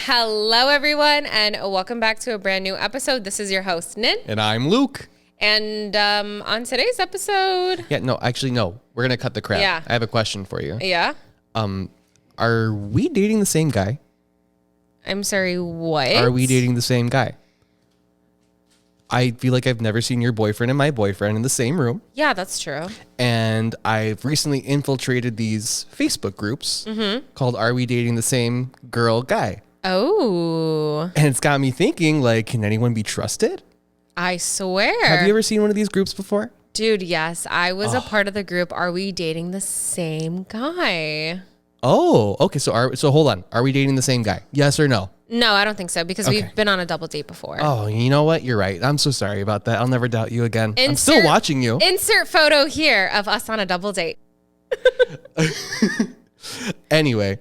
Hello, everyone, and welcome back to a brand new episode. This is your host, Nin. And I'm Luke. And on today's episode... No. We're going to cut the crap. Yeah. I have a question for you. Yeah? Are we dating the same guy? I'm sorry, what? Are we dating the same guy? I feel like I've never seen your boyfriend and my boyfriend in the same room. Yeah, that's true. And I've recently infiltrated these Facebook groups called Are We Dating the Same Girl Guy? Oh. And it's got me thinking, like, can anyone be trusted? I swear. Have you ever seen one of these groups before? Dude, yes. I was a part of the group. Are we dating the same guy? Oh, okay. So hold on. Are we dating the same guy? Yes or no? No, I don't think so because we've been on a double date before. Oh, you know what? You're right. I'm so sorry about that. I'll never doubt you again. I'm still watching you. Insert photo here of us on a double date. Anyway,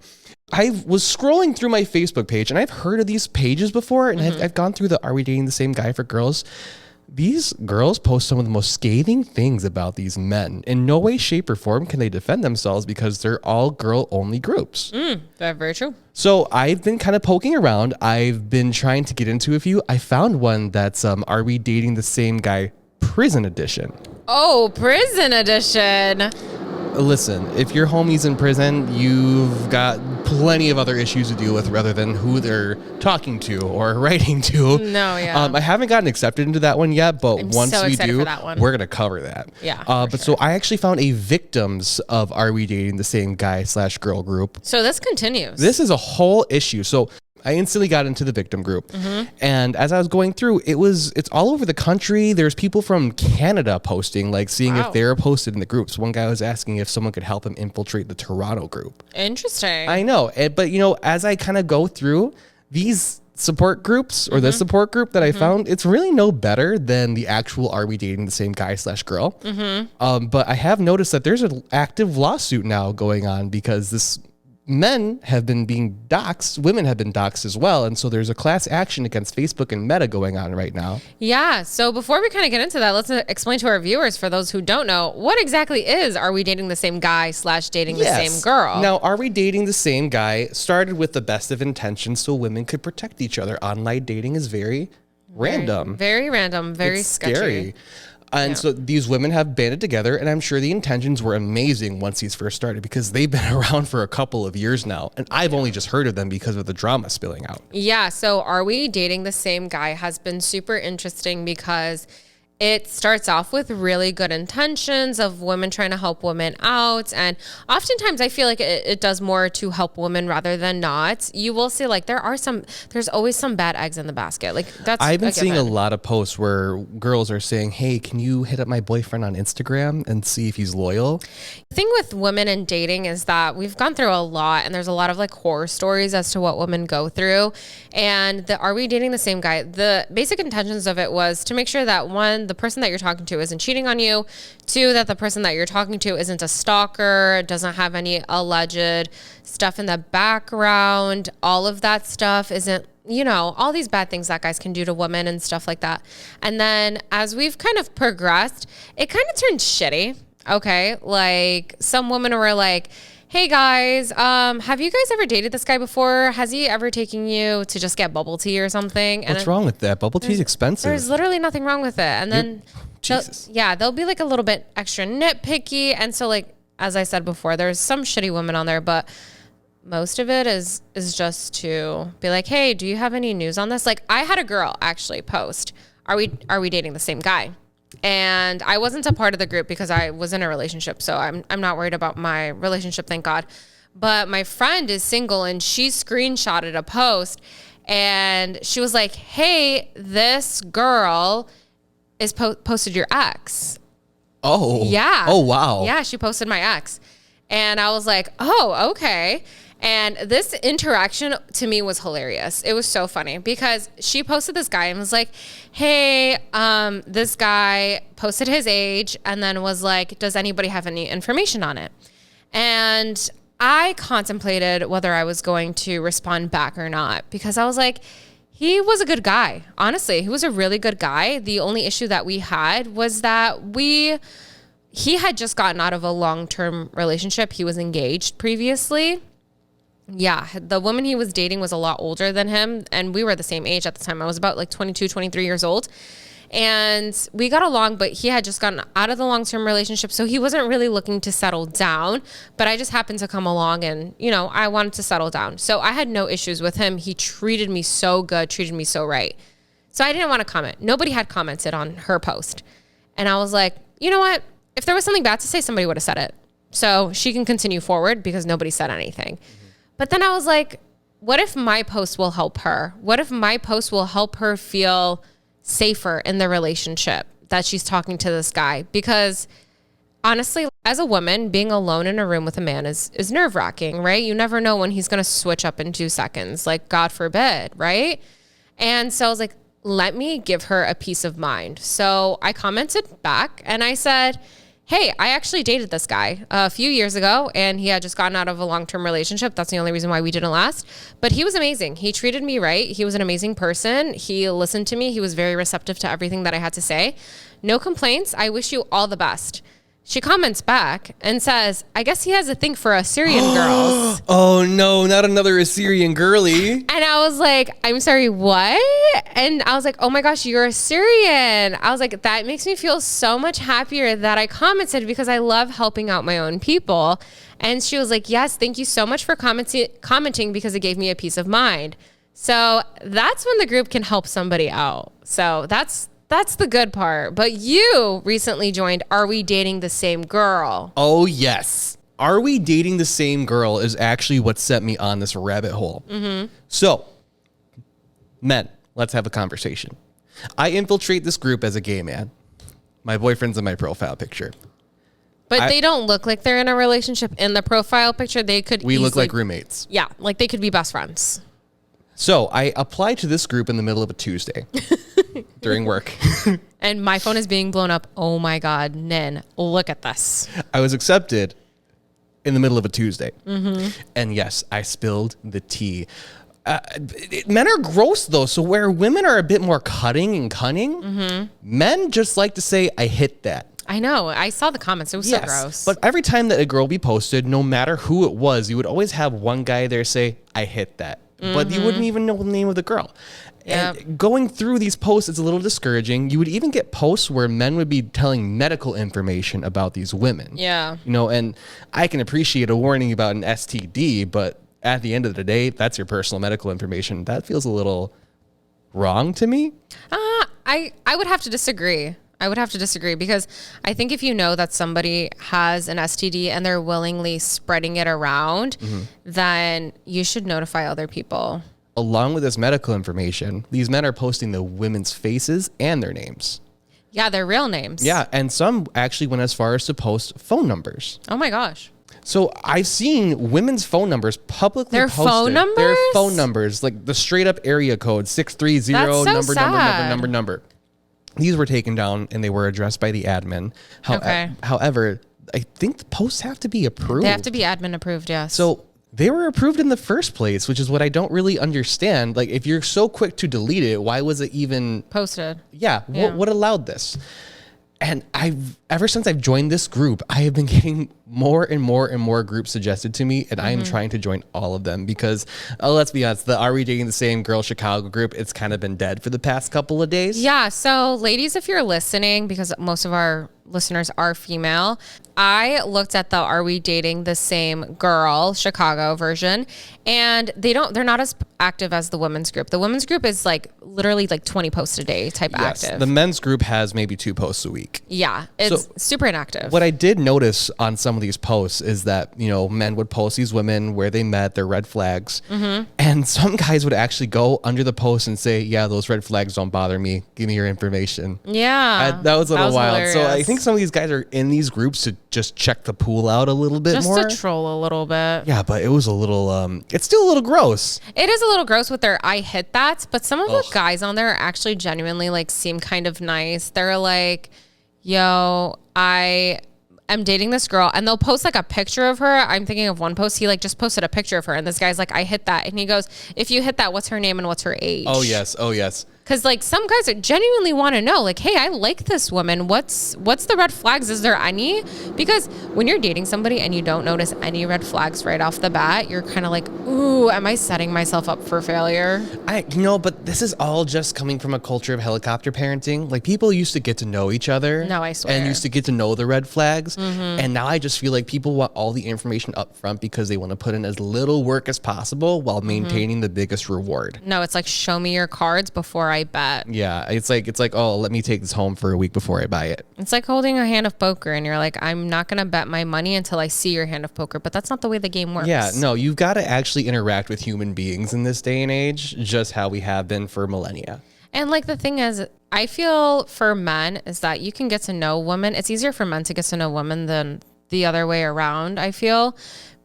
I was scrolling through my Facebook page and I've heard of these pages before, and I've gone through the Are We Dating the Same Guy for girls. These girls post some of the most scathing things about these men. In no way, shape, or form can they defend themselves because they're all girl-only groups. That's very true. So I've been kind of poking around. I've been trying to get into a few. I found one that's Are We Dating the Same Guy Prison Edition. Oh, prison edition. Listen, if your homie's in prison, you've got plenty of other issues to deal with rather than who they're talking to or writing to. No, yeah. I haven't gotten accepted into that one yet, but I'm once so we excited do, for that one. we're going to cover that. Yeah, But so I actually found a victims of Are We Dating the Same Guy / girl group. So this continues. This is a whole issue. So I instantly got into the victim group. And as I was going through, it's all over the country. There's people from Canada posting, like seeing if they're posted in the groups. One guy was asking if someone could help him infiltrate the Toronto group. Interesting. I know. But, as I kind of go through these support groups or the support group that I found, it's really no better than the actual Are We Dating the Same Guy / girl. But I have noticed that there's an active lawsuit now going on because men have been being doxxed, women have been doxxed as well. And so there's a class action against Facebook and Meta going on right now. Yeah. So before we kind of get into that, let's explain to our viewers, for those who don't know, what exactly is Are We Dating the Same Guy / dating the same girl? Now, Are We Dating the Same Guy started with the best of intentions so women could protect each other. Online dating is very random. Very random, very It's sketchy. Scary. And so these women have banded together, and I'm sure the intentions were amazing once these first started because they've been around for a couple of years now. And I've only just heard of them because of the drama spilling out. Yeah. So Are We Dating the Same Guy has been super interesting because it starts off with really good intentions of women trying to help women out. And oftentimes I feel like it does more to help women rather than not. You will see like there's always some bad eggs in the basket. Like I've been seeing a lot of posts where girls are saying, hey, can you hit up my boyfriend on Instagram and see if he's loyal? The thing with women and dating is that we've gone through a lot and there's a lot of like horror stories as to what women go through. And the Are We Dating the Same Guy? The basic intentions of it was to make sure that one, the person that you're talking to isn't cheating on you. Two, that the person that you're talking to isn't a stalker, doesn't have any alleged stuff in the background. All of that stuff isn't, all these bad things that guys can do to women and stuff like that. And then as we've kind of progressed, it kind of turned shitty. Okay. Like some women were like, hey guys, have you guys ever dated this guy before? Has he ever taken you to just get bubble tea or something? What's wrong with that? Bubble tea is expensive. There's literally nothing wrong with it. And then they'll be like a little bit extra nitpicky. And so like, as I said before, there's some shitty women on there, but most of it is just to be like, hey, do you have any news on this? Like I had a girl actually post, are we dating the same guy? And I wasn't a part of the group because I was in a relationship. So I'm not worried about my relationship, thank God. But my friend is single and she screenshotted a post and she was like, hey, this girl is posted your ex. Oh. Yeah. Oh, wow. Yeah, she posted my ex. And I was like, oh, okay. And this interaction to me was hilarious. It was so funny because she posted this guy and was like, hey, this guy posted his age and then was like, does anybody have any information on it? And I contemplated whether I was going to respond back or not because I was like, he was a good guy. Honestly, he was a really good guy. The only issue that we had was that he had just gotten out of a long-term relationship. He was engaged previously. Yeah. The woman he was dating was a lot older than him. And we were the same age at the time. I was about like 22, 23 years old. And we got along, but he had just gotten out of the long-term relationship. So he wasn't really looking to settle down, but I just happened to come along and, you know, I wanted to settle down. So I had no issues with him. He treated me so good, treated me so right. So I didn't want to comment. Nobody had commented on her post. And I was like, you know what? If there was something bad to say, somebody would have said it. So she can continue forward because nobody said anything. But then I was like, what if my post will help her? What if my post will help her feel safer in the relationship that she's talking to this guy? Because honestly, as a woman, being alone in a room with a man is nerve-wracking, right? You never know when he's going to switch up in 2 seconds, like God forbid, right? And so I was like, let me give her a peace of mind. So I commented back and I said, hey, I actually dated this guy a few years ago and he had just gotten out of a long-term relationship. That's the only reason why we didn't last. But he was amazing. He treated me right. He was an amazing person. He listened to me. He was very receptive to everything that I had to say. No complaints. I wish you all the best. She comments back and says, I guess he has a thing for Assyrian girls. Oh no, not another Assyrian girly. And I was like, I'm sorry, what? And I was like, oh my gosh, you're Assyrian. I was like, that makes me feel so much happier that I commented because I love helping out my own people. And she was like, yes, thank you so much for commenting because it gave me a peace of mind. So that's when the group can help somebody out. So that's the good part. But you recently joined Are We Dating the Same Girl? Oh, yes. Are We Dating the Same Girl is actually what set me on this rabbit hole. So, men, let's have a conversation. I infiltrate this group as a gay man. My boyfriend's in my profile picture. But they don't look like they're in a relationship in the profile picture. They could We look like roommates. Yeah, like they could be best friends. So I applied to this group in the middle of a Tuesday during work. And my phone is being blown up. Oh my God, Nin, look at this. I was accepted in the middle of a Tuesday. And yes, I spilled the tea. Men are gross though. So where women are a bit more cutting and cunning, men just like to say, I hit that. I know. I saw the comments. It was so gross. But every time that a girl be posted, no matter who it was, you would always have one guy there say, I hit that. But you wouldn't even know the name of the girl. Yep. And going through these posts is a little discouraging. You would even get posts where men would be telling medical information about these women. Yeah. You know, and I can appreciate a warning about an STD, but at the end of the day, that's your personal medical information. That feels a little wrong to me. I would have to disagree. I would have to disagree because I think if you know that somebody has an STD and they're willingly spreading it around, then you should notify other people. Along with this medical information, these men are posting the women's faces and their names. Yeah, their real names. Yeah, and some actually went as far as to post phone numbers. Oh my gosh. So I've seen women's phone numbers publicly Their posted. phone numbers? Their phone numbers, like the straight up area code, 630, That's so sad. number. These were taken down and they were addressed by the admin. However, I think the posts have to be approved. They have to be admin approved, yes. So they were approved in the first place, which is what I don't really understand. Like, if you're so quick to delete it, why was it even posted? Yeah. What allowed this? And ever since I've joined this group, I have been getting more and more and more groups suggested to me, and I am trying to join all of them because, let's be honest, the Are We Dating the Same Girl Chicago group, it's kind of been dead for the past couple of days. Yeah. So ladies, if you're listening, because most of our listeners are female, I looked at the Are We Dating the Same Girl Chicago version, and they're not as active as the women's group. The women's group is like literally like 20 posts a day type active. The men's group has maybe 2 posts a week. Yeah, it's super inactive. What I did notice on some of these posts is that, you know, men would post these women where they met, their red flags. And some guys would actually go under the post and say, yeah, those red flags don't bother me. Give me your information. Yeah. That was a little wild. hilarious. So I think some of these guys are in these groups to just check the pool out a little bit more. Just to troll a little bit. Yeah, but it was a little, it's still a little gross. It is a little gross with their I hit that, but some of the guys on there actually genuinely like seem kind of nice. They're like, yo, I am dating this girl, and they'll post like a picture of her. I'm thinking of one post. He like just posted a picture of her, and this guy's like, I hit that. And he goes, if you hit that, what's her name and what's her age? Oh, yes. Because like some guys genuinely want to know, like, hey, I like this woman. What's the red flags? Is there any? Because when you're dating somebody and you don't notice any red flags right off the bat, you're kind of like, ooh, am I setting myself up for failure? But this is all just coming from a culture of helicopter parenting. Like people used to get to know each other. No, I swear. And used to get to know the red flags. And now I just feel like people want all the information up front because they want to put in as little work as possible while maintaining the biggest reward. No, it's like, show me your cards before I bet. Yeah, it's like, oh, let me take this home for a week before I buy it. It's like holding a hand of poker and you're like, I'm not going to bet my money until I see your hand of poker, but that's not the way the game works. Yeah, no, you've got to actually interact with human beings in this day and age, just how we have been for millennia. And like the thing is, I feel for men is that you can get to know women. It's easier for men to get to know women than the other way around, I feel.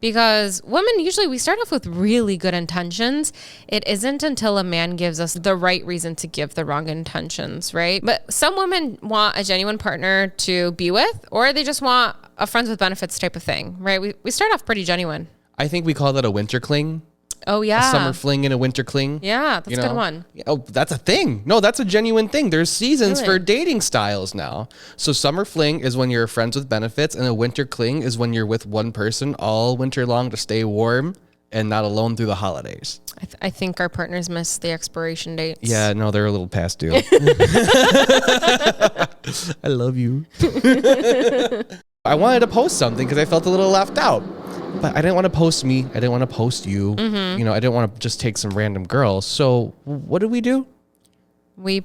Because women, usually we start off with really good intentions. It isn't until a man gives us the right reason to give the wrong intentions, right? But some women want a genuine partner to be with, or they just want a friends with benefits type of thing, right? We start off pretty genuine. I think we call that a winter cling. Oh, yeah. A summer fling and a winter cling. Yeah, that's a good one. Oh, that's a thing. No, that's a genuine thing. There's seasons Really? for dating styles now. So summer fling is when you're friends with benefits, and a winter cling is when you're with one person all winter long to stay warm and not alone through the holidays. I think our partners missed the expiration dates. Yeah, no, they're a little past due. I love you. I wanted to post something because I felt a little left out. But I didn't want to post me. I didn't want to post you. You know, I didn't want to just take some random girl. So what did we do? We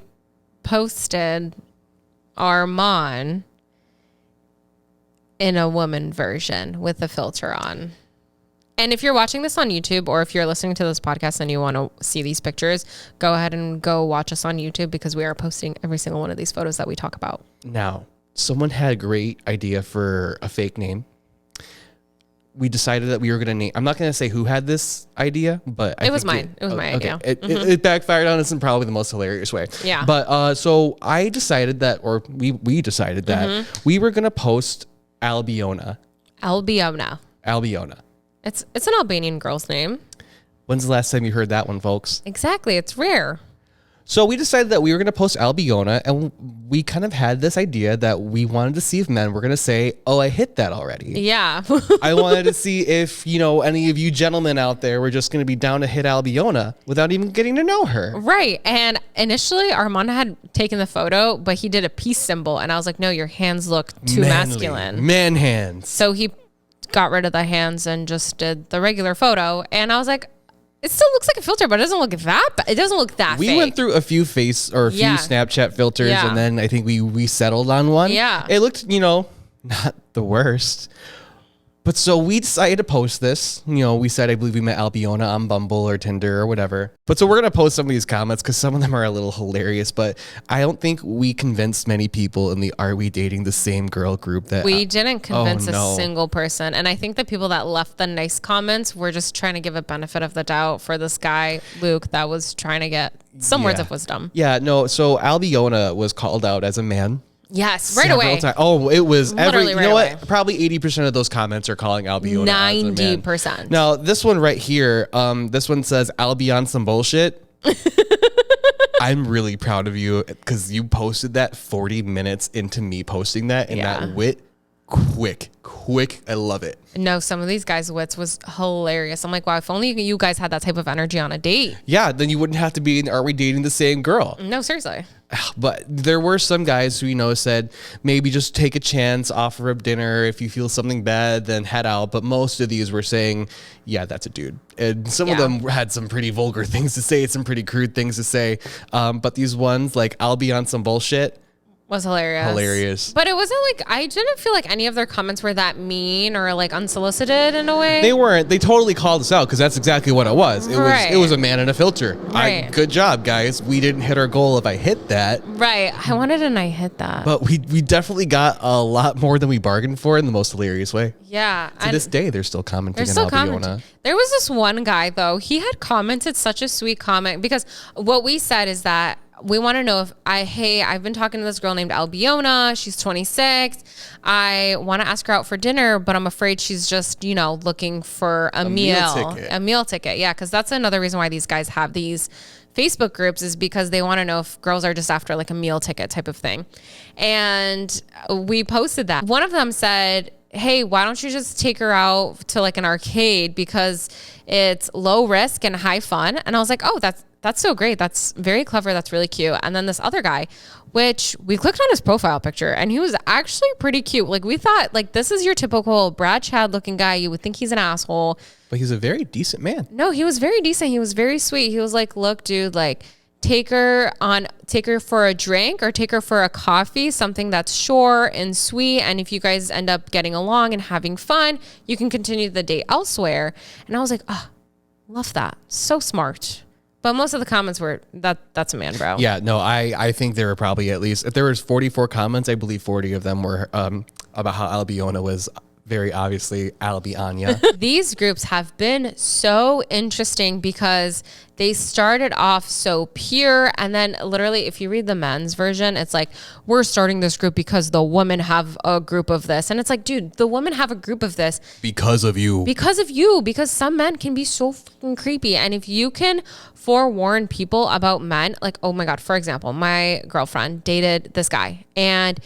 posted Armand in a woman version with a filter on. And if you're watching this on YouTube, or if you're listening to this podcast and you want to see these pictures, go ahead and go watch us on YouTube, because we are posting every single one of these photos that we talk about. Now, someone had a great idea for a fake name. We decided that we were going to name, I'm not going to say who had this idea, but It was mine. It was my idea. It backfired on us in probably the most hilarious way. Yeah. But so I decided that, or we decided that we were going to post Albiona. Albiona. It's an Albanian girl's name. When's the last time you heard that one, folks? Exactly. It's rare. So we decided that we were going to post Albiona, and we kind of had this idea that we wanted to see if men were going to say, oh, I hit that already. Yeah. I wanted to see if, any of you gentlemen out there were just going to be down to hit Albiona without even getting to know her. Right. And initially Armand had taken the photo, but he did a peace symbol. And I was like, no, your hands look too masculine. Man hands. So he got rid of the hands and just did the regular photo. And I was like, it still looks like a filter, but it doesn't look that bad. It doesn't look that We fake. went through a few few Snapchat filters, and then I think we settled on one. Yeah. It looked, not the worst. But so we decided to post this. We said, I believe we met Albiona on Bumble or Tinder or whatever. But so we're going to post some of these comments because some of them are a little hilarious. But I don't think we convinced many people in the Are We Dating the Same Girl group that we didn't convince a single person. And I think the people that left the nice comments were just trying to give a benefit of the doubt for this guy, Luke, that was trying to get some words of wisdom. Yeah, no. So Albiona was called out as a man. Yes, right away. Oh, it was Literally you know what? Probably 80% of those comments are calling Albiona 90%. Now, this one right here, this one says Albion some bullshit. I'm really proud of you because you posted that 40 minutes into me posting that, and that wit, quick. I love it. No, some of these guys' wits was hilarious. I'm like, wow, if only you guys had that type of energy on a date. Yeah, then you wouldn't have to be in Are We Dating the Same Girl? No, seriously. But there were some guys who, said, maybe just take a chance, offer up dinner. If you feel something bad, then head out. But most of these were saying, yeah, that's a dude. And some of them had some pretty vulgar things to say, some pretty crude things to say. But these ones, like, I'll be on some bullshit. Was hilarious. But it wasn't like, I didn't feel like any of their comments were that mean or like unsolicited in a way. They weren't. They totally called us out because that's exactly what it was. It was a man in a filter. Right. Good job, guys. We didn't hit our goal if I hit that. Right. I wanted and I hit that. But we definitely got a lot more than we bargained for in the most hilarious way. Yeah. To this day, they're still commenting on Albiona. There was this one guy, though. He had commented such a sweet comment because what we said is that we want to know if I've been talking to this girl named Albiona. She's 26. I want to ask her out for dinner, but I'm afraid she's just, looking for a meal ticket. Yeah, because that's another reason why these guys have these Facebook groups is because they want to know if girls are just after like a meal ticket type of thing. And we posted that. One of them said, hey, why don't you just take her out to like an arcade because it's low risk and high fun? And I was like, oh, that's so great. That's very clever. That's really cute. And then this other guy, which we clicked on his profile picture and he was actually pretty cute. Like we thought like this is your typical Brad Chad looking guy. You would think he's an asshole. But he's a very decent man. No, he was very decent. He was very sweet. He was like, look, dude, like take her for a drink or take her for a coffee, something that's short and sweet. And if you guys end up getting along and having fun, you can continue the date elsewhere. And I was like, oh, love that. So smart. But most of the comments were that's a man, bro. Yeah, no, I think there were probably at least, if there was 44 comments, I believe 40 of them were about how Albiona was very obviously Albiania. These groups have been so interesting because they started off so pure. And then literally, if you read the men's version, it's like, we're starting this group because the women have a group of this. And it's like, dude, the women have a group of this. Because of you. Because some men can be so fucking creepy. And if you can forewarn people about men, like, oh my God, for example, my girlfriend dated this guy and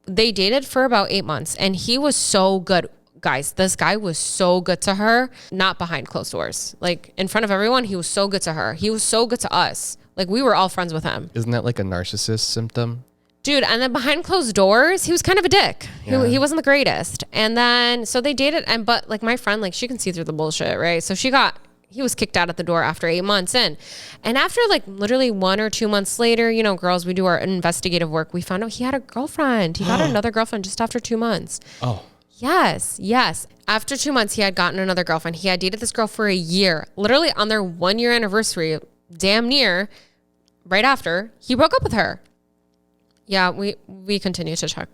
they dated for about 8 months and he was so good. Guys, this guy was so good to her, not behind closed doors. Like in front of everyone, he was so good to her. He was so good to us. Like we were all friends with him. Isn't that like a narcissist symptom? Dude, and then behind closed doors, he was kind of a dick. Yeah. He wasn't the greatest. And then, so they dated but like my friend, like she can see through the bullshit, right? So he was kicked out at the door after 8 months in. And after like literally 1 or 2 months later, you know, girls, we do our investigative work. We found out he had a girlfriend. He got another girlfriend just after 2 months. Oh. Yes. After 2 months, he had gotten another girlfriend. He had dated this girl for a year. Literally on their 1 year anniversary, damn near, right after, he broke up with her. Yeah, we continue to check.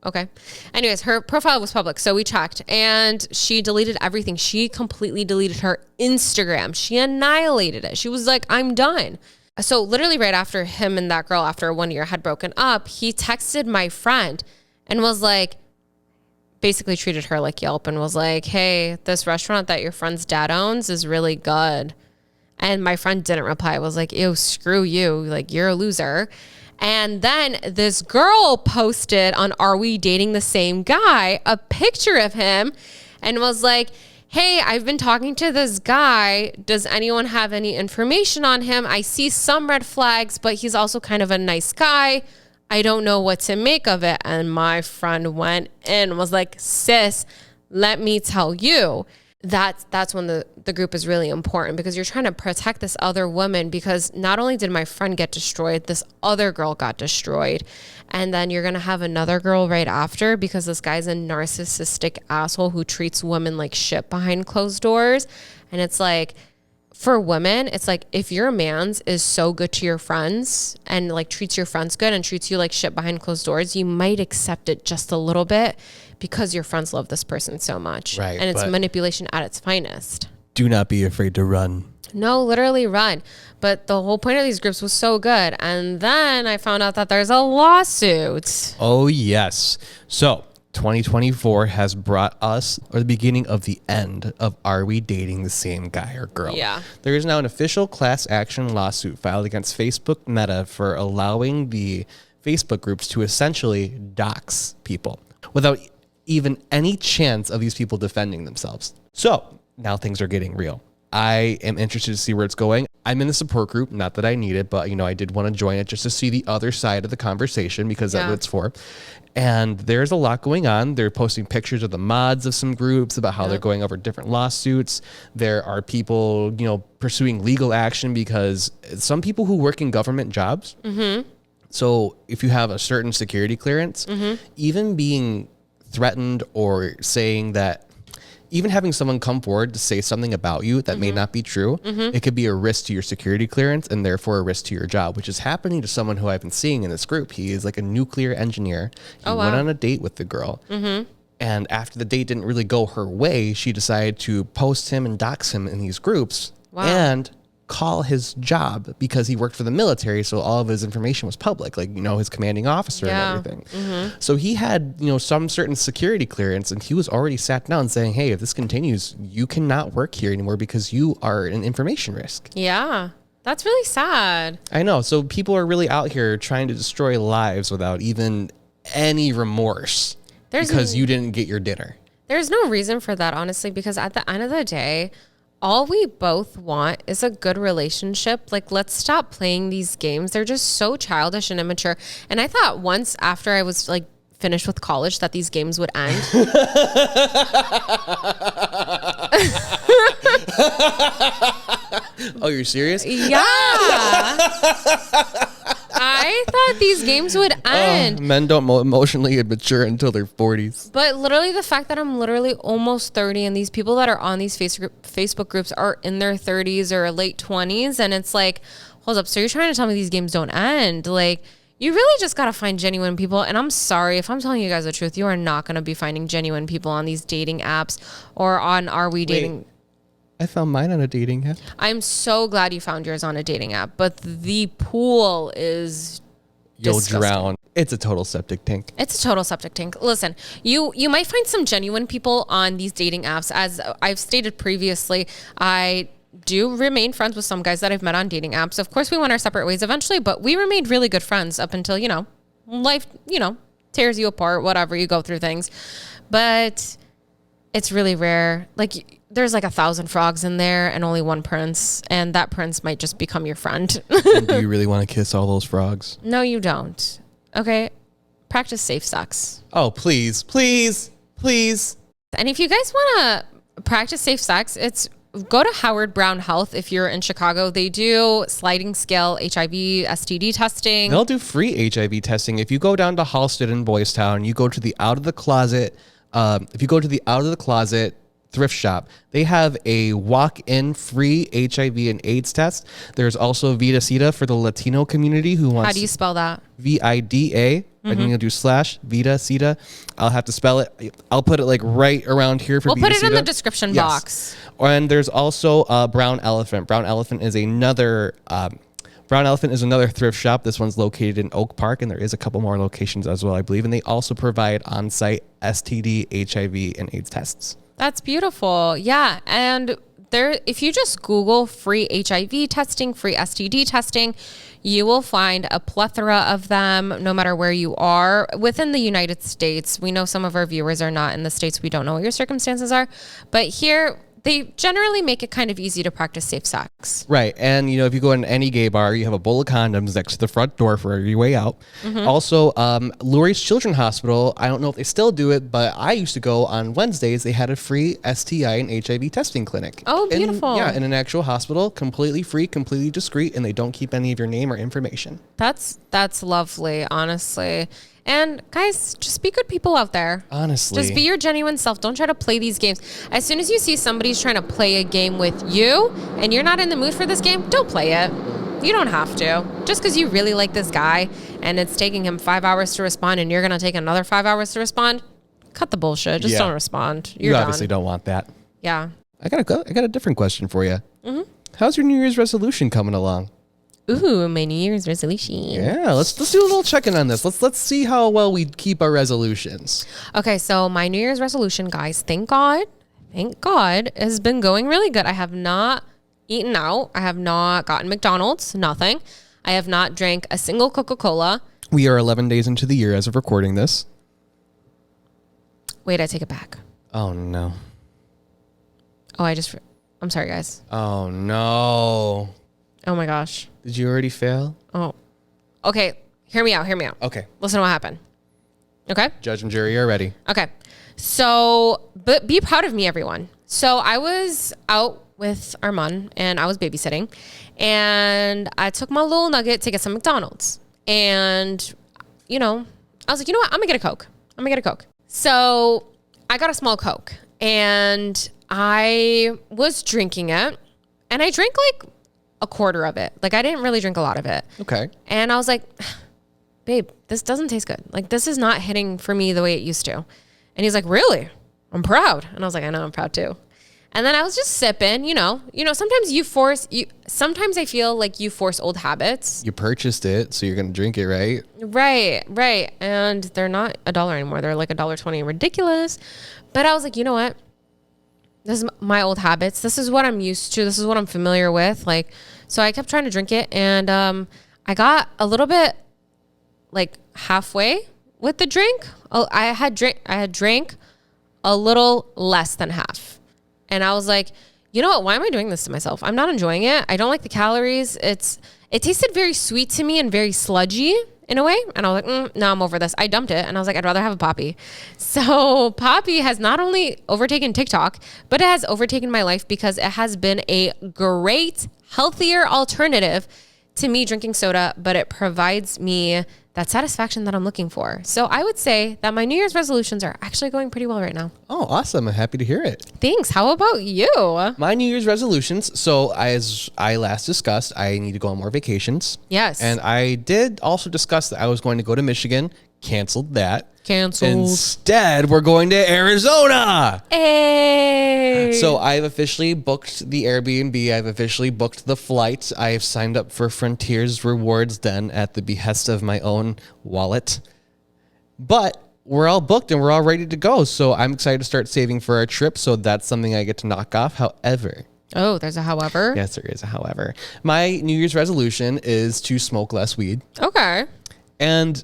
Okay. Anyways, her profile was public, so we checked and she deleted everything. She completely deleted her Instagram. She annihilated it. She was like, I'm done. So literally right after him and that girl, after 1 year had broken up, he texted my friend and was like, basically treated her like Yelp and was like, hey, this restaurant that your friend's dad owns is really good. And my friend didn't reply. I was like, ew, screw you. Like, you're a loser. And then this girl posted on Are We Dating the Same Guy a picture of him and was like, hey, I've been talking to this guy. Does anyone have any information on him? I see some red flags, but he's also kind of a nice guy. I don't know what to make of it. And my friend went in and was like, sis, let me tell you. That's when the group is really important because you're trying to protect this other woman because not only did my friend get destroyed, this other girl got destroyed. And then you're going to have another girl right after because this guy's a narcissistic asshole who treats women like shit behind closed doors. And it's like, for women, it's like if your man's is so good to your friends and like treats your friends good and treats you like shit behind closed doors, you might accept it just a little bit because your friends love this person so much. Right, and it's manipulation at its finest. Do not be afraid to run. No, literally run. But the whole point of these groups was so good. And then I found out that there's a lawsuit. Oh, yes. So 2024 has brought us, or the beginning of the end of Are We Dating the Same Guy or Girl? Yeah. There is now an official class action lawsuit filed against Facebook Meta for allowing the Facebook groups to essentially dox people without even any chance of these people defending themselves. So now things are getting real. I am interested to see where it's going. I'm in the support group, not that I need it, but I did want to join it just to see the other side of the conversation because that's what it's for. And there's a lot going on. They're posting pictures of the mods of some groups about how they're going over different lawsuits. There are people, pursuing legal action because some people who work in government jobs. Mm-hmm. So if you have a certain security clearance, even being threatened or saying that, even having someone come forward to say something about you that may not be true, it could be a risk to your security clearance and therefore a risk to your job, which is happening to someone who I've been seeing in this group. He is like a nuclear engineer. He went on a date with the girl. And after the date didn't really go her way, she decided to post him and dox him in these groups and call his job because he worked for the military. So all of his information was public, like, his commanding officer and everything. So he had, some certain security clearance and he was already sat down saying, hey, if this continues, you cannot work here anymore because you are an information risk. Yeah. That's really sad. I know. So people are really out here trying to destroy lives without even any remorse because you didn't get your dinner. There's no reason for that, honestly, because at the end of the day, all we both want is a good relationship. Like, let's stop playing these games. They're just so childish and immature. And I thought once after I was like finished with college that these games would end. Oh, you're serious? Yeah. I thought these games would end. Men don't emotionally mature until their 40s. But literally the fact that I'm literally almost 30 and these people that are on these Facebook groups are in their 30s or late 20s. And it's like, hold up. So you're trying to tell me these games don't end? Like, you really just got to find genuine people. And I'm sorry if I'm telling you guys the truth, you are not going to be finding genuine people on these dating apps or on Are We Dating? I found mine on a dating app. I'm so glad you found yours on a dating app, but the pool is You'll disgusting. drown. It's a total septic tank. It's a total septic tank. Listen, you might find some genuine people on these dating apps. As I've stated previously, I do remain friends with some guys that I've met on dating apps. Of course, we went our separate ways eventually, but we remained really good friends up until, life, tears you apart, whatever, you go through things. But it's really rare. Like, there's like 1,000 frogs in there and only one prince, and that prince might just become your friend. And do you really want to kiss all those frogs? No, you don't. Okay? Practice safe sex. Oh, please, please, please. And if you guys want to practice safe sex, go to Howard Brown Health if you're in Chicago. They do sliding scale HIV, STD testing. They'll do free HIV testing. If you go down to Halsted in Boys Town, you go to the Out of the Closet. If you go to the Out of the Closet thrift shop, they have a walk-in free HIV and AIDS test. There's also VIDA SIDA for the Latino community who wants. How do you spell that? VIDA. And you'll do /VIDA SIDA. I'll have to spell it. I'll put it like right around here for. We'll VIDA put it SIDA. in the description box. And there's also Brown Elephant. Brown Elephant is another. Brown Elephant is another thrift shop. This one's located in Oak Park, and there is a couple more locations as well, I believe. And they also provide on-site STD, HIV, and AIDS tests. That's beautiful. Yeah. And if you just Google free HIV testing, free STD testing, you will find a plethora of them no matter where you are within the United States. We know some of our viewers are not in the States. We don't know what your circumstances are. But here, they generally make it kind of easy to practice safe sex. Right. And, if you go in any gay bar, you have a bowl of condoms next to the front door for your way out. Mm-hmm. Also, Lurie's Children's Hospital, I don't know if they still do it, but I used to go on Wednesdays. They had a free STI and HIV testing clinic. Oh, beautiful. In an actual hospital, completely free, completely discreet, and they don't keep any of your name or information. That's lovely, honestly. And guys, just be good people out there. Honestly. Just be your genuine self. Don't try to play these games. As soon as you see somebody's trying to play a game with you and you're not in the mood for this game, don't play it. You don't have to. Just because you really like this guy and it's taking him 5 hours to respond and you're going to take another 5 hours to respond, cut the bullshit. Just don't respond. You're done. Obviously don't want that. Yeah. I got a different question for you. Mm-hmm. How's your New Year's resolution coming along? Ooh, my New Year's resolution. Yeah, let's do a little check-in on this. Let's see how well we keep our resolutions. Okay, so my New Year's resolution, guys, thank God, has been going really good. I have not eaten out. I have not gotten McDonald's, nothing. I have not drank a single Coca-Cola. We are 11 days into the year as of recording this. Wait, I take it back. Oh, no. Oh, I'm sorry, guys. Oh, no. Oh, my gosh. Did you already fail? Oh, okay. Hear me out. Okay. Listen to what happened. Okay. Judge and jury are ready. Okay. So, but be proud of me, everyone. So I was out with Armand and I was babysitting and I took my little nugget to get some McDonald's. And, I was like, you know what? I'm gonna get a Coke. So I got a small Coke and I was drinking it and I drank like a quarter of it. Like I didn't really drink a lot of it. Okay. And I was like, babe, this doesn't taste good. Like this is not hitting for me the way it used to. And he's like, really? I'm proud. And I was like, I know, I'm proud too. And then I was just sipping, sometimes I feel like you force old habits. You purchased it, so you're going to drink it, right? Right. And they're not $1 anymore. They're like $1.20. Ridiculous. But I was like, you know what? This is my old habits. This is what I'm used to. This is what I'm familiar with. Like, So I kept trying to drink it, and I got a little bit like halfway with the drink. Oh, I had drank a little less than half. And I was like, you know what? Why am I doing this to myself? I'm not enjoying it. I don't like the calories. It tasted very sweet to me and very sludgy in a way. And I was like, no, I'm over this. I dumped it. And I was like, I'd rather have a Poppy. So Poppy has not only overtaken TikTok, but it has overtaken my life because it has been a great, healthier alternative to me drinking soda, but it provides me that satisfaction that I'm looking for. So I would say that my New Year's resolutions are actually going pretty well right now. Oh, awesome. I'm happy to hear it. Thanks. How about you? My New Year's resolutions. So as I last discussed, I need to go on more vacations. Yes. And I did also discuss that I was going to go to Michigan, canceled that. Canceled. Instead, we're going to Arizona. Hey. So I've officially booked the Airbnb. I've officially booked the flight. I have signed up for Frontiers Rewards Den at the behest of my own wallet. But we're all booked and we're all ready to go. So I'm excited to start saving for our trip. So that's something I get to knock off. However. Oh, there's a however? Yes, there is a however. My New Year's resolution is to smoke less weed. Okay. And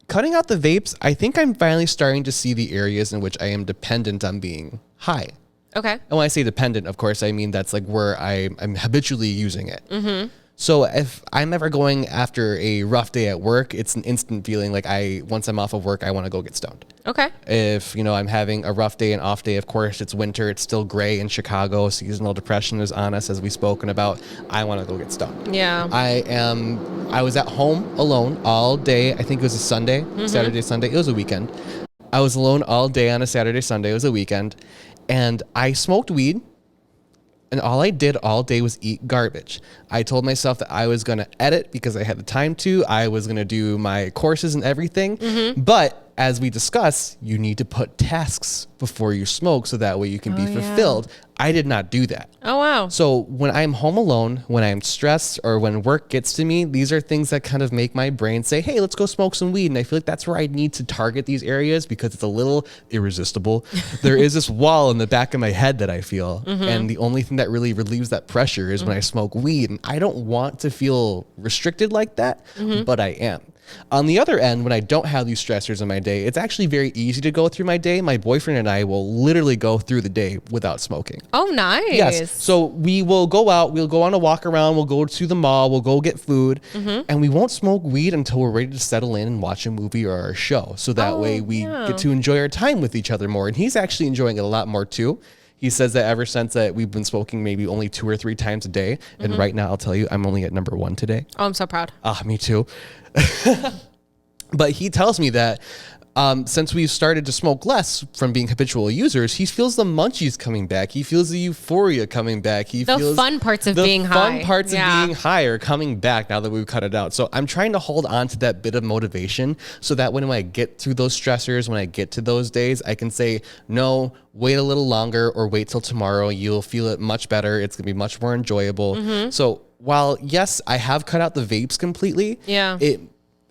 cutting out the vapes, I think I'm finally starting to see the areas in which I am dependent on being high. Okay. And when I say dependent, of course, I mean that's like where I'm habitually using it. Mm-hmm. So if I'm ever going after a rough day at work, it's an instant feeling like once I'm off of work, I want to go get stoned. Okay. If, I'm having a rough day and off day, of course, it's winter, it's still gray in Chicago, seasonal depression is on us, as we've spoken about, I want to go get stoned. Yeah. I was at home alone all day. I think it was a Sunday, Saturday, Sunday. It was a weekend. I was alone all day on a Saturday, Sunday. It was a weekend. And I smoked weed. And all I did all day was eat garbage. I told myself that I was going to edit because I had the time to. I was going to do my courses and everything. Mm-hmm. But as we discussed, you need to put tasks before you smoke so that way you can be fulfilled. Yeah. I did not do that. Oh, wow. So when I'm home alone, when I'm stressed or when work gets to me, these are things that kind of make my brain say, hey, let's go smoke some weed. And I feel like that's where I need to target these areas because it's a little irresistible. There is this wall in the back of my head that I feel. Mm-hmm. And the only thing that really relieves that pressure is when I smoke weed. And I don't want to feel restricted like that, but I am. On the other end, when I don't have these stressors in my day, it's actually very easy to go through my day. My boyfriend and I will literally go through the day without smoking. Oh, nice. Yes. So we will go out, we'll go on a walk around, we'll go to the mall, we'll go get food, and we won't smoke weed until we're ready to settle in and watch a movie or a show. So that way we get to enjoy our time with each other more. And he's actually enjoying it a lot more too. He says that ever since that we've been smoking maybe only 2 or 3 times a day. And right now, I'll tell you, I'm only at number 1 today. Oh, I'm so proud. Me too. But he tells me that since we've started to smoke less from being habitual users, he feels the munchies coming back. He feels the euphoria coming back. He feels the fun parts of being high. The fun parts of being high are coming back now that we've cut it out. So I'm trying to hold on to that bit of motivation so that when I get through those stressors, when I get to those days, I can say, no, wait a little longer or wait till tomorrow. You'll feel it much better. It's going to be much more enjoyable. So while, yes, I have cut out the vapes completely, it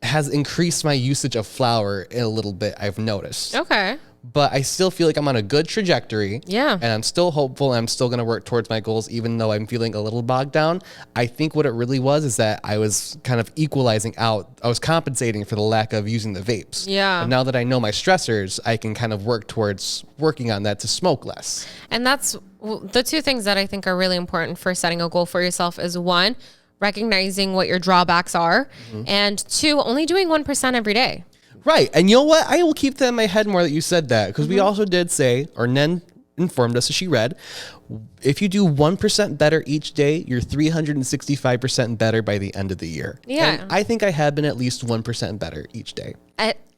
has increased my usage of flour a little bit, I've noticed. Okay. But I still feel like I'm on a good trajectory. Yeah. And I'm still hopeful. And I'm still going to work towards my goals, even though I'm feeling a little bogged down. I think what it really was is that I was kind of equalizing out. I was compensating for the lack of using the vapes. Yeah. And now that I know my stressors, I can kind of work towards working on that to smoke less. And that's the 2 things that I think are really important for setting a goal for yourself is 1, recognizing what your drawbacks are, and 2, only doing 1% every day. Right. And you know what? I will keep that in my head more that you said that, because we also did say, or Nen informed us as she read, if you do 1% better each day, you're 365% better by the end of the year. Yeah. And I think I have been at least 1% better each day.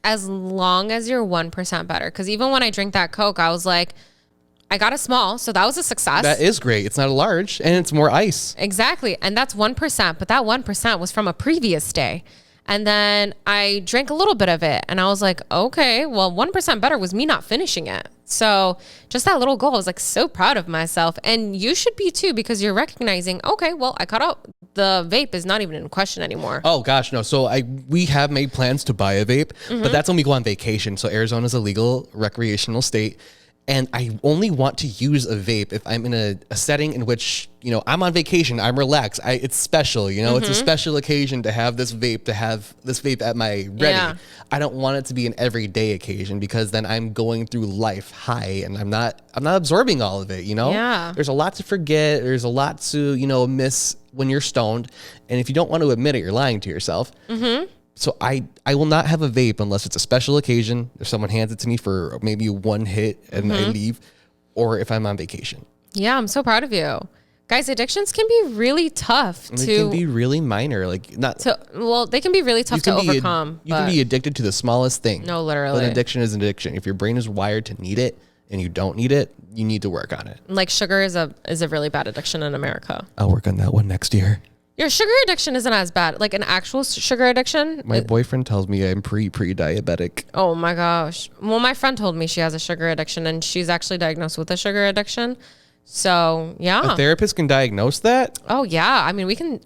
As long as you're 1% better. Because even when I drink that Coke, I was like, I got a small, so that was a success. That is great. It's not a large, and it's more ice. Exactly. And that's 1%, but that 1% was from a previous day. And then I drank a little bit of it, and I was like, okay, well, 1% better was me not finishing it. So just that little goal, I was like so proud of myself. And you should be too, because you're recognizing, okay, well, I cut out the vape is not even in question anymore. Oh gosh, no. So we have made plans to buy a vape, but that's when we go on vacation. So Arizona's a legal recreational state. And I only want to use a vape if I'm in a setting in which, you know, I'm on vacation, I'm relaxed. It's special, you know, it's a special occasion to have this vape, at my ready. Yeah. I don't want it to be an everyday occasion because then I'm going through life high and I'm not absorbing all of it, you know? Yeah. There's a lot to forget. There's a lot to, you know, miss when you're stoned. And if you don't want to admit it, you're lying to yourself. So I will not have a vape unless it's a special occasion, if someone hands it to me for maybe one hit and I leave, or if I'm on vacation. Yeah, I'm so proud of you. Guys, addictions can be really tough And they can be really minor. Like they can be really tough to overcome. You can be addicted to the smallest thing. No, literally. But addiction is an addiction. If your brain is wired to need it and you don't need it, you need to work on it. Like sugar is a really bad addiction in America. I'll work on that one next year. Your sugar addiction isn't as bad. Like an actual sugar addiction. My boyfriend tells me I'm pre-diabetic. Oh my gosh. Well, my friend told me she has a sugar addiction and she's actually diagnosed with a sugar addiction. So yeah. A therapist can diagnose that? Oh yeah. I mean, we can,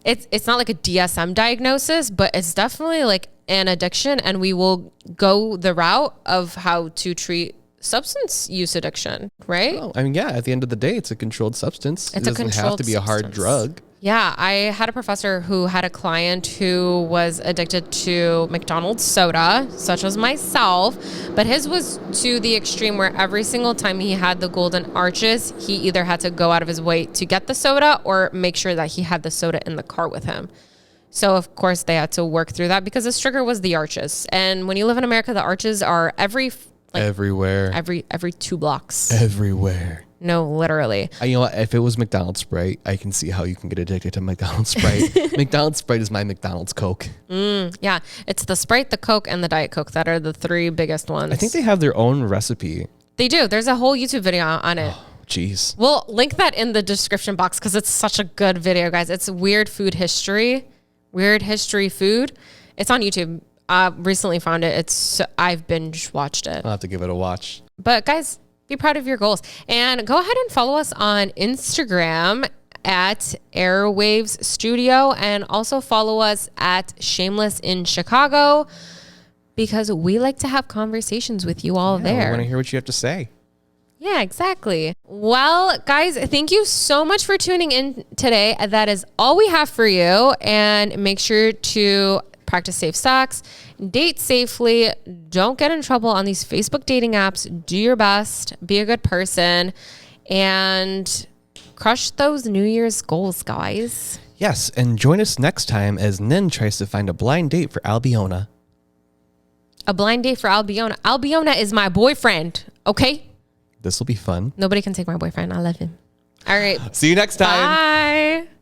it's not like a DSM diagnosis, but it's definitely like an addiction, and we will go the route of how to treat substance use addiction, right? Oh, I mean, yeah, at the end of the day, it's a controlled substance. It doesn't have to be a hard drug. Yeah, I had a professor who had a client who was addicted to McDonald's soda, such as myself, but his was to the extreme where every single time he had the golden arches, he either had to go out of his way to get the soda or make sure that he had the soda in the car with him. So, of course, they had to work through that because his trigger was the arches. And when you live in America, the arches are everywhere. Every 2 blocks. Everywhere. No, literally. You know what? If it was McDonald's Sprite, I can see how you can get addicted to McDonald's Sprite. McDonald's Sprite is my McDonald's Coke. Yeah, it's the Sprite, the Coke, and the Diet Coke that are the 3 biggest ones. I think they have their own recipe. They do. There's a whole YouTube video on it. Jeez. We'll link that in the description box because it's such a good video, guys. It's weird food history, weird history food. It's on YouTube. Recently found it. I've binge watched it. I'll have to give it a watch. But guys, be proud of your goals. And go ahead and follow us on Instagram at Airwaves Studio, and also follow us at Shameless in Chicago, because we like to have conversations with you all there. I want to hear what you have to say. Yeah, exactly. Well, guys, thank you so much for tuning in today. That is all we have for you. And make sure to practice safe sex, date safely, don't get in trouble on these Facebook dating apps, do your best, be a good person, and crush those New Year's goals, guys. Yes, and join us next time as Nin tries to find a blind date for Albiona. A blind date for Albiona. Albiona is my boyfriend, okay? This will be fun. Nobody can take my boyfriend. I love him. All right. See you next time. Bye.